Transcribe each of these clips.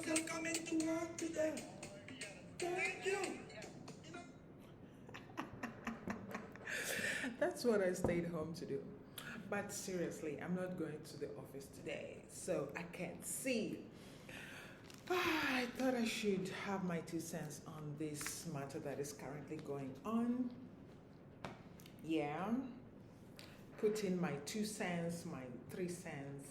because I'm coming to work today. Thank you. That's what I stayed home to do. But seriously, I'm not going to the office today, so I can't see. I thought I should have my 2 cents on this matter that is currently going on. Yeah, put in my 2 cents, my 3 cents.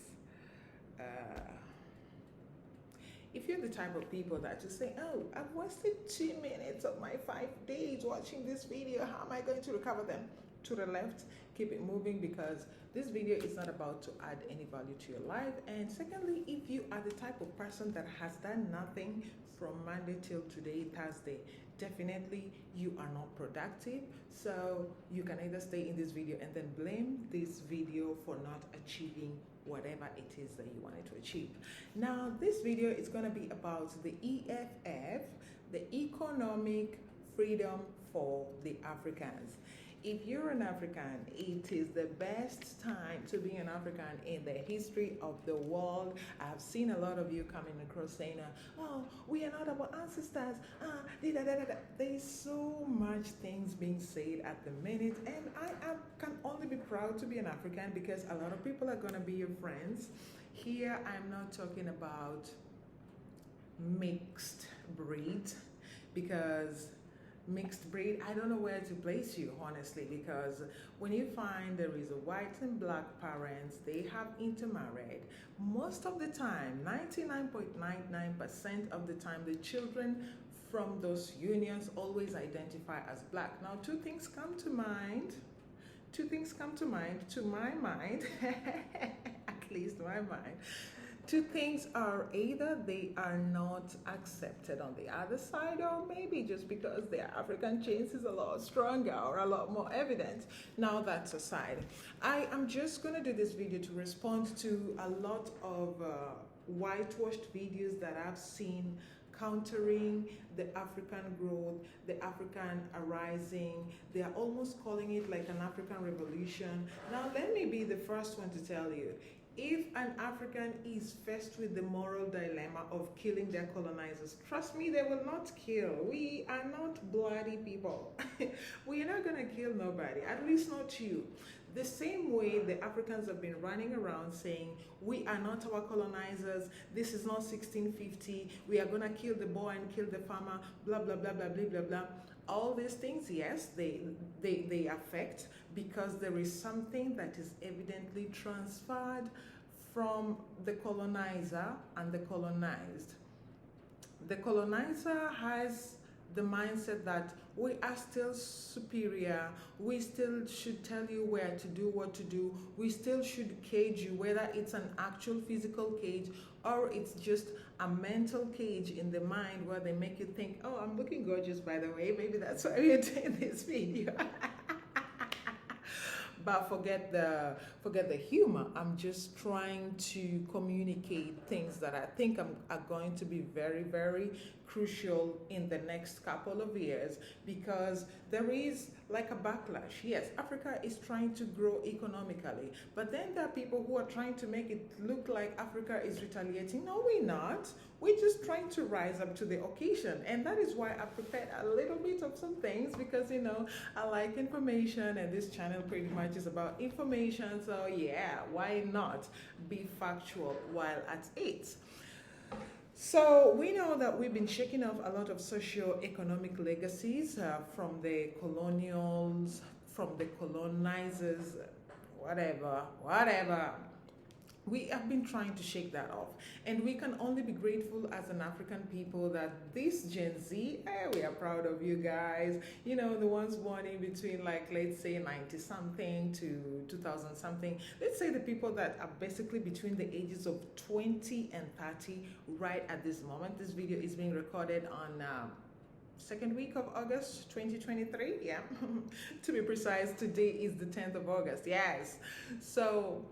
If you're the type of people that just say, oh, I've wasted 2 minutes of my 5 days watching this video, how am I going to recover them? To the left, keep it moving, because this video is not about to add any value to your life. And secondly, if you are the type of person that has done nothing from Monday till today, Thursday, definitely you are not productive. So you can either stay in this video and then blame this video for not achieving whatever it is that you wanted to achieve. Now, this video is going to be about the EFF, the Economic Freedom for the Africans. If you're an African, it is the best time to be an African in the history of the world. I've seen a lot of you coming across saying, oh, we are not our ancestors. There's so much things being said at the minute, and I can only be proud to be an African, because a lot of people are going to be your friends. Here, I'm not talking about mixed breed, because mixed breed, I don't know where to place you, honestly, because when you find there is a white and black parents, they have intermarried. Most of the time, 99.99% of the time, the children from those unions always identify as black. Now, two things come to mind, to my mind, at least my mind. Two things are: either they are not accepted on the other side, or maybe just because their African chase is a lot stronger or a lot more evident. Now, that's aside. I am just going to do this video to respond to a lot of whitewashed videos that I've seen countering the African growth, the African arising. They are almost calling it like an African revolution. Now, let me be the first one to tell you, if an African is faced with the moral dilemma of killing their colonizers, trust me, they will not kill. We are not bloody people. We are not going to kill nobody, at least not you. The same way the Africans have been running around saying, we are not our colonizers, this is not 1650, we are going to kill the boy and kill the farmer, blah, blah, blah, blah, blah, blah, blah. All these things, yes, they affect, because there is something that is evidently transferred from the colonizer and the colonized. The colonizer has the mindset that we are still superior, we still should tell you where to do, what to do, we still should cage you, whether it's an actual physical cage or it's just a mental cage in the mind where they make you think, oh, I'm looking gorgeous, by the way, maybe that's why we're doing this video. But forget the humor. I'm just trying to communicate things that I think are going to be very, very crucial in the next couple of years, because there is like a backlash. Yes, Africa is trying to grow economically, but then there are people who are trying to make it look like Africa is retaliating. No, we're not. We're just trying to rise up to the occasion, and that is why I prepared a little bit of some things, because you know I like information, and this channel pretty much is about information. So yeah, why not be factual while at it? So we know that we've been shaking off a lot of socio-economic legacies from the colonials, from the colonizers, whatever. We have been trying to shake that off, and we can only be grateful as an African people that this Gen Z, we are proud of you guys. You know, the ones born in between, like, let's say 90 something to 2000 something. Let's say the people that are basically between the ages of 20 and 30 right at this moment. This video is being recorded on second week of August 2023. Yeah, to be precise, today is the 10th of August. Yes. So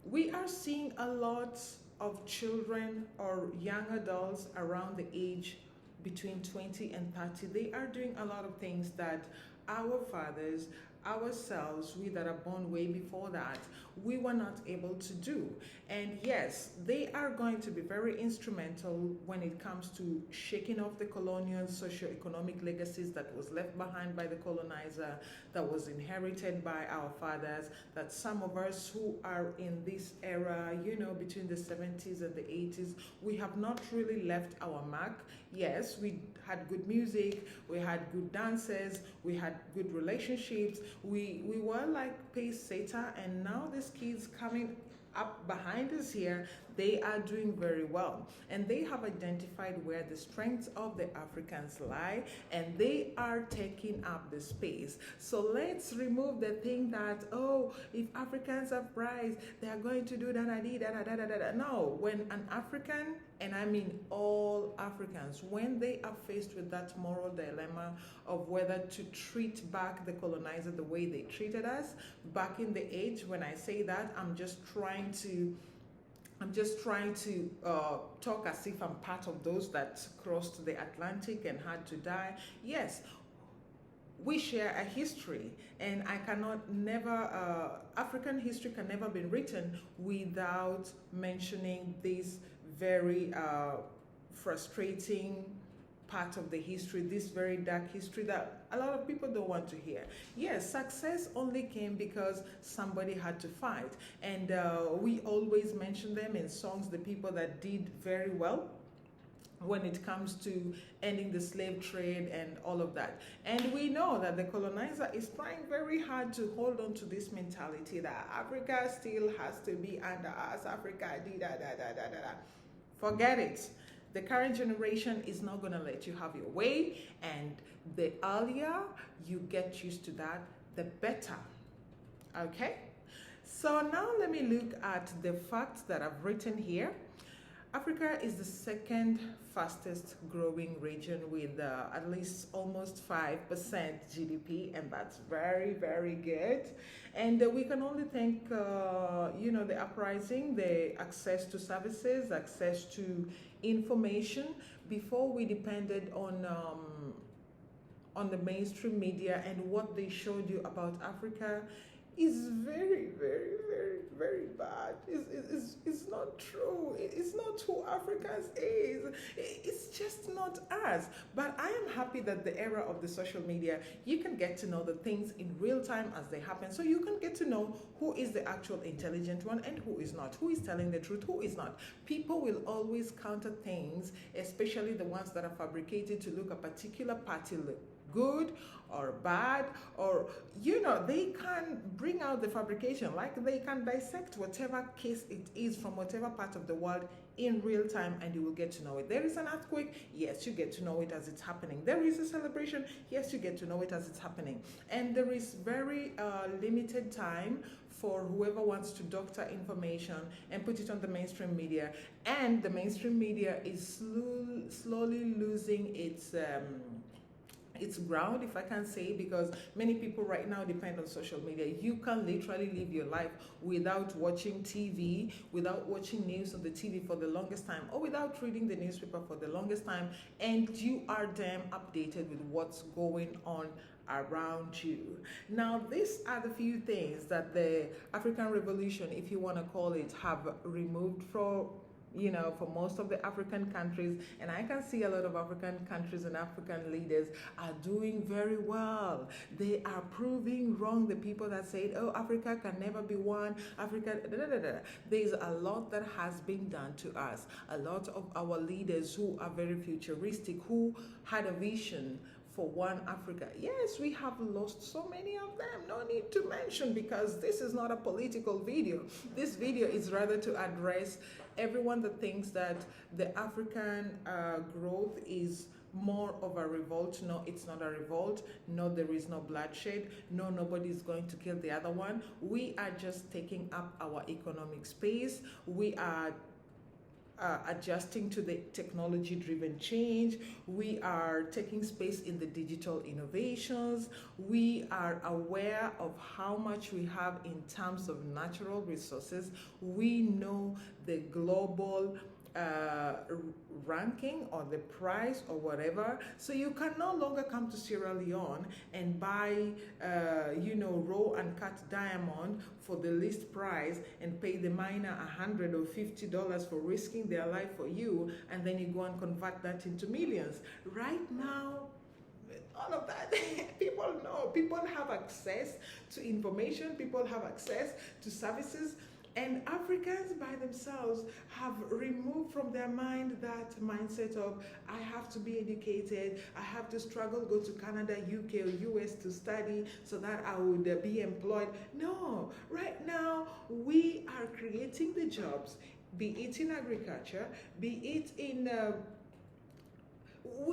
we are seeing a lot of children or young adults around the age between 20 and 30. They are doing a lot of things that our fathers, ourselves, we that are born way before that, we were not able to do. And yes, they are going to be very instrumental when it comes to shaking off the colonial socio-economic legacies that was left behind by the colonizer, that was inherited by our fathers, that some of us who are in this era, between the 70s and the 80s, we have not really left our mark. Yes, we had good music, we had good dances, we had good relationships, we were like pace-setter, and now these kids coming up behind us here, they are doing very well, and they have identified where the strengths of the Africans lie, and they are taking up the space. So let's remove the thing that, oh, if Africans have rights, they are going to do da. No, when an African, and I mean all Africans, when they are faced with that moral dilemma of whether to treat back the colonizer the way they treated us back in the age, when I say that, I'm just trying to talk as if I'm part of those that crossed the Atlantic and had to die. Yes, we share a history, and African history can never be written without mentioning this very frustrating part of the history, this very dark history that a lot of people don't want to hear. Yes, success only came because somebody had to fight, and we always mention them in songs, the people that did very well when it comes to ending the slave trade and all of that. And we know that the colonizer is trying very hard to hold on to this mentality that Africa still has to be under us, Africa, da. Forget it. The current generation is not going to let you have your way, and the earlier you get used to that, the better. Okay? So now let me look at the facts that I've written here. Africa is the second fastest growing region with at least almost 5% GDP, and that's very, very good. And we can only thank, the uprising, the access to services, access to information. Before, we depended on the mainstream media, and what they showed you about Africa is very, very, very, very bad. It's not true. It's not who Africans is. It's just not us. But I am happy that the era of the social media, you can get to know the things in real time as they happen. So you can get to know who is the actual intelligent one and who is not, who is telling the truth, who is not. People will always counter things, especially the ones that are fabricated to look a particular party good or bad, or they can bring out the fabrication, like they can dissect whatever case it is from whatever part of the world in real time, and you will get to know it. There is an earthquake, yes, you get to know it as it's happening. There is a celebration, yes, you get to know it as it's happening. And there is very limited time for whoever wants to doctor information and put it on the mainstream media. And the mainstream media is slowly losing its ground, if I can say, because many people right now depend on social media. You can literally live your life without watching TV, without watching news on the TV for the longest time, or without reading the newspaper for the longest time, and you are damn updated with what's going on around you. Now, these are the few things that the African Revolution, if you want to call it, have removed for most of the African countries. And I can see a lot of African countries and African leaders are doing very well. They are proving wrong the people that said, oh, Africa can never be one, Africa, There's a lot that has been done to us. A lot of our leaders who are very futuristic, who had a vision for one Africa. Yes, we have lost so many of them. No need to mention, because this is not a political video. This video is rather to address everyone that thinks that the African growth is more of a revolt. No, it's not a revolt. No, there is no bloodshed. No, nobody is going to kill the other one. We are just taking up our economic space. We are adjusting to the technology-driven change. We are taking space in the digital innovations. We are aware of how much we have in terms of natural resources. We know the global uh, ranking or the price or whatever. So you can no longer come to Sierra Leone and buy, raw and cut diamond for the least price and pay the miner $100 or $50 for risking their life for you, and then you go and convert that into millions. Right now, all of that, people know, people have access to information, people have access to services. And Africans by themselves have removed from their mind that mindset of, I have to be educated, I have to struggle, go to Canada, UK, or US to study so that I would be employed. No, right now we are creating the jobs, be it in agriculture, be it in,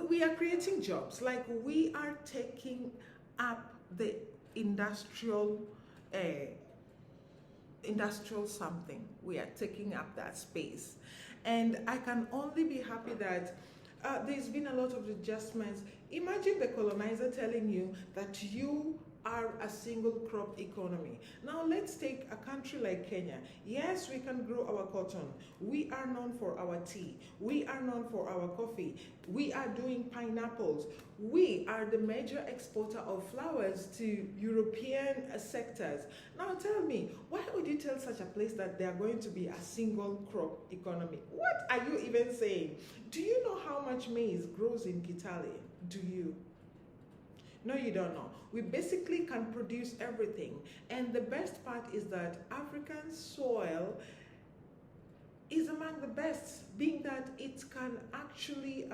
we are creating jobs. Like, we are taking up the industrial something. We are taking up that space, and I can only be happy that there's been a lot of adjustments. Imagine the colonizer telling you that you are a single crop economy. Now let's take a country like Kenya. Yes, we can grow our cotton. We are known for our tea. We are known for our coffee. We are doing pineapples. We are the major exporter of flowers to European sectors. Now tell me, why would you tell such a place that they are going to be a single crop economy? What are you even saying? Do you know how much maize grows in Kitale? Do you? No, you don't know. We basically can produce everything. And the best part is that African soil is among the best, being that it can actually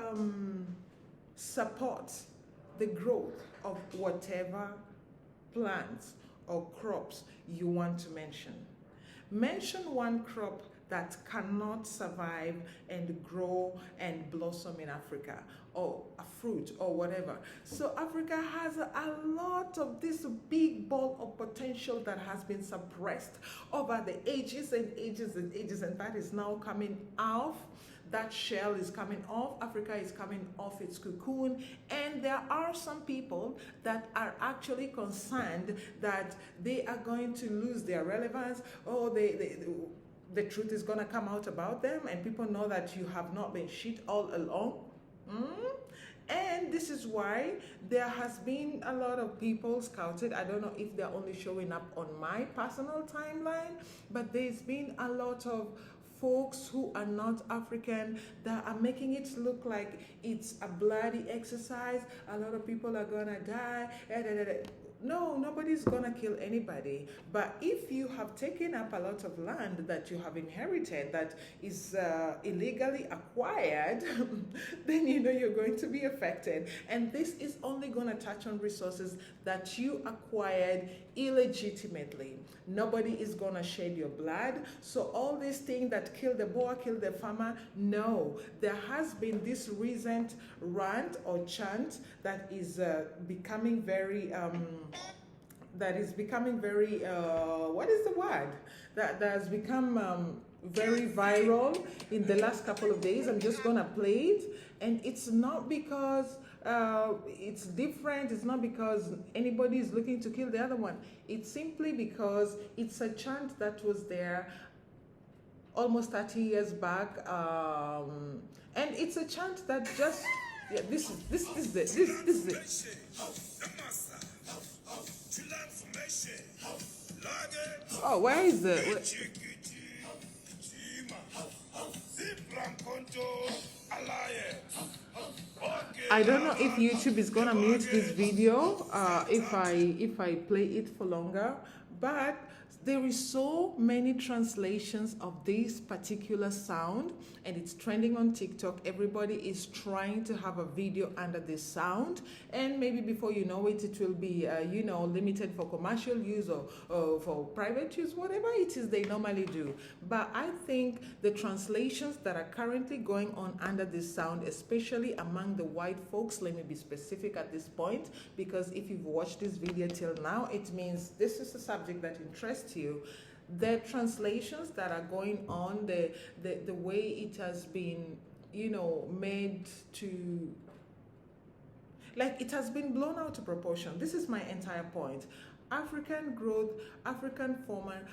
support the growth of whatever plants or crops you want to mention. Mention one crop that cannot survive and grow and blossom in Africa, or a fruit or whatever. So Africa has a lot of this big ball of potential that has been suppressed over the ages and ages and ages, and that is now coming off. That shell is coming off. Africa is coming off its cocoon. And there are some people that are actually concerned that they are going to lose their relevance, or the truth is going to come out about them, and people know that you have not been shit all along. And this is why there has been a lot of people scouted. I don't know if they're only showing up on my personal timeline, but there's been a lot of folks who are not African that are making it look like it's a bloody exercise. A lot of people are gonna die. No, nobody's gonna kill anybody. But if you have taken up a lot of land that you have inherited that is illegally acquired, then you know you're going to be affected. And this is only gonna touch on resources that you acquired illegitimately. Nobody is gonna shed your blood. So all these things that kill the boer, kill the farmer, no. There has been this recent rant or chant that is becoming very what is the word? That has become very viral in the last couple of days. I'm just gonna play it, and it's not because it's different. It's not because anybody is looking to kill the other one. It's simply because it's a chant that was there almost 30 years back, and it's a chant that just this is it. Oh, where is the? I don't know if YouTube is gonna mute this video if I play it for longer, but there is so many translations of this particular sound, and it's trending on TikTok. Everybody is trying to have a video under this sound, and maybe before you know it, it will be limited for commercial use or for private use, whatever it is they normally do. But I think the translations that are currently going on under this sound, especially among the white folks, let me be specific at this point, because if you've watched this video till now, it means this is a subject that interests you. The translations that are going on, the way it has been, made to, like, it has been blown out of proportion. This is my entire point. African growth, African format,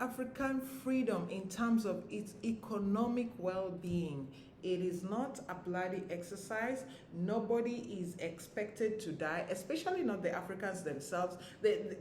African freedom in terms of its economic well-being. It is not a bloody exercise. Nobody is expected to die, especially not the Africans themselves.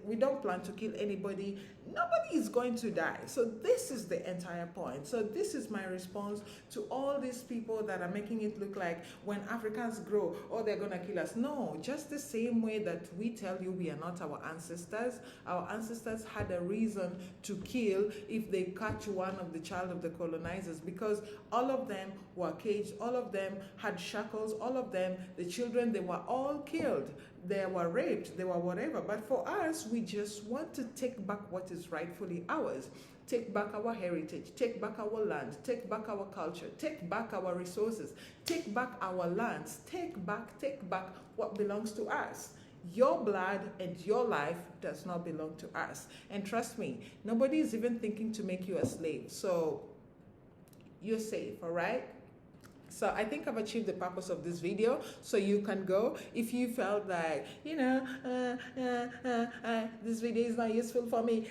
We don't plan to kill anybody. Nobody is going to die. So this is the entire point. So this is my response to all these people that are making it look like when Africans grow, oh, they're going to kill us. No, just the same way that we tell you we are not our ancestors. Our ancestors had a reason to kill if they catch one of the child of the colonizers, because all of them were caged, all of them had shackles, all of them, the children, they were all killed. They were raped, they were whatever. But for us, we just want to take back what is rightfully ours. Take back our heritage, take back our land, take back our culture, take back our resources, take back our lands, take back what belongs to us. Your blood and your life does not belong to us. And trust me, nobody is even thinking to make you a slave. So you're safe, all right? So I think I've achieved the purpose of this video. So you can go if you felt like, you know, this video is not useful for me.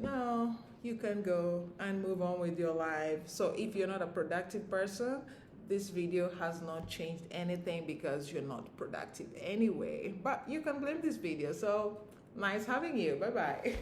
No, you can go and move on with your life. So if you're not a productive person, this video has not changed anything because you're not productive anyway. But you can blame this video. So nice having you. Bye-bye.